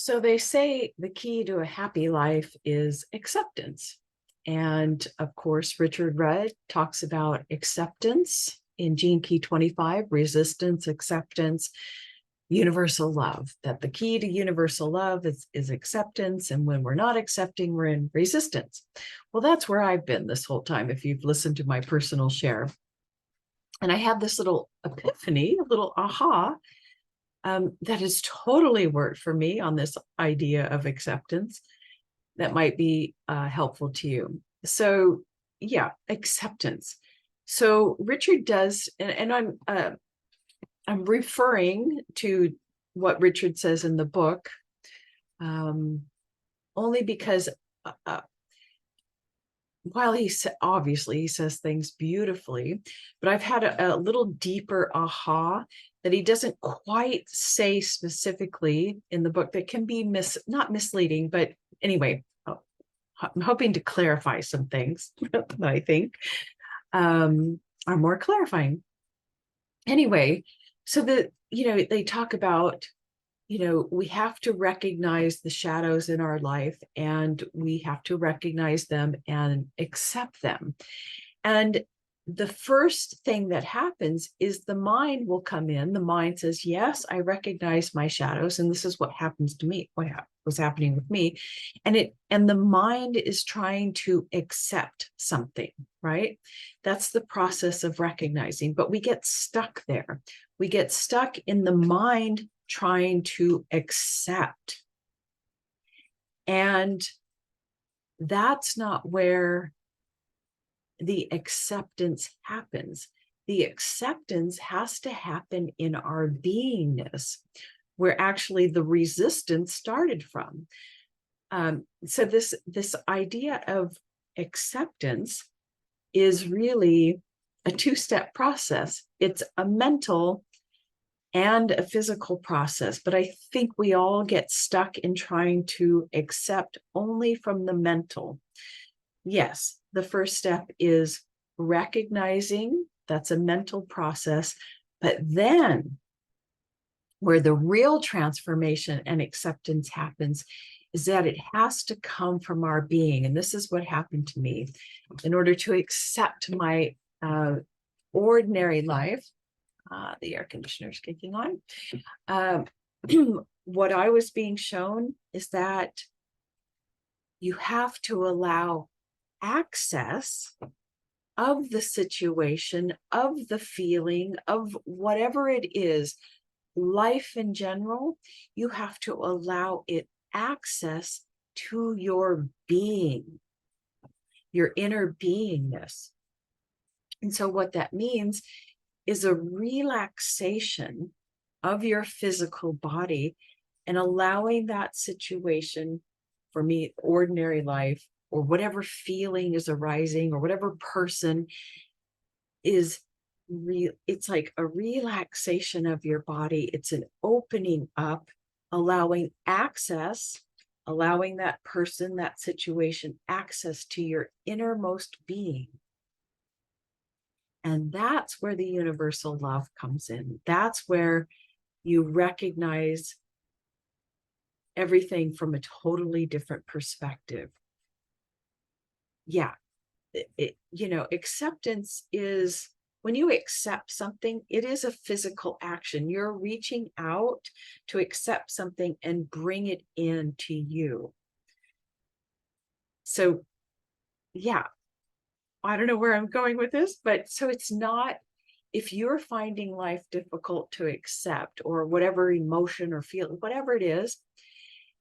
So they say the key to a happy life is acceptance. And of course, Richard Rudd talks about acceptance in Gene Key 25, resistance, acceptance, universal love, that the key to universal love is acceptance. And when we're not accepting, we're in resistance. Well, that's where I've been this whole time, if you've listened to my personal share. And I had this little epiphany, a little aha, that has totally worked for me on this idea of acceptance that might be helpful to you. So yeah, acceptance. So Richard does, and I'm referring to what Richard says in the book, only because while obviously he says things beautifully, but I've had a little deeper aha that he doesn't quite say specifically in the book, that can be not misleading, but anyway, I'm hoping to clarify some things that I think are more clarifying. Anyway, so they talk about, we have to recognize the shadows in our life, and we have to recognize them and accept them. And the first thing that happens is the mind will come in. The mind says, yes, I recognize my shadows, and this is what happens to me, what was happening with me. And the mind is trying to accept something, right? That's the process of recognizing, but we get stuck there. We get stuck in the mind trying to accept. And that's not where the acceptance happens. The acceptance has to happen in our beingness, where actually the resistance started from. So this idea of acceptance is really a two-step process. It's a mental and a physical process, but I think we all get stuck in trying to accept only from the mental. Yes, the first step is recognizing, that's a mental process, but then where the real transformation and acceptance happens is that it has to come from our being. And this is what happened to me. In order to accept my ordinary life, the air conditioner is kicking on. What I was being shown is that you have to allow access of the situation, of the feeling, of whatever it is, life in general. You have to allow it access to your being, your inner beingness. And so what that means is a relaxation of your physical body and allowing that situation, for me, ordinary life, or whatever feeling is arising, or whatever person is real. It's like a relaxation of your body. It's an opening up, allowing access, allowing that person, that situation, access to your innermost being. And that's where the universal love comes in. That's where you recognize everything from a totally different perspective. Yeah, acceptance is, when you accept something, it is a physical action. You're reaching out to accept something and bring it into you. So, yeah, I don't know where I'm going with this, but so it's not, if you're finding life difficult to accept, or whatever emotion or feel, whatever it is,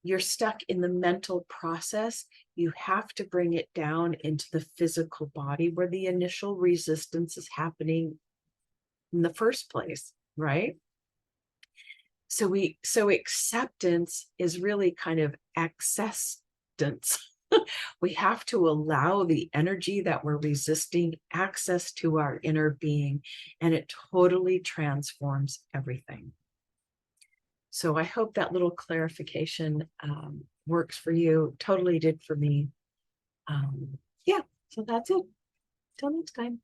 you're stuck in the mental process, you have to bring it down into the physical body where the initial resistance is happening in the first place, right? So acceptance is really kind of accessdance. We have to allow the energy that we're resisting access to our inner being, and it totally transforms everything. So I hope that little clarification works for you. Totally did for me. Yeah, so that's it. Till next time.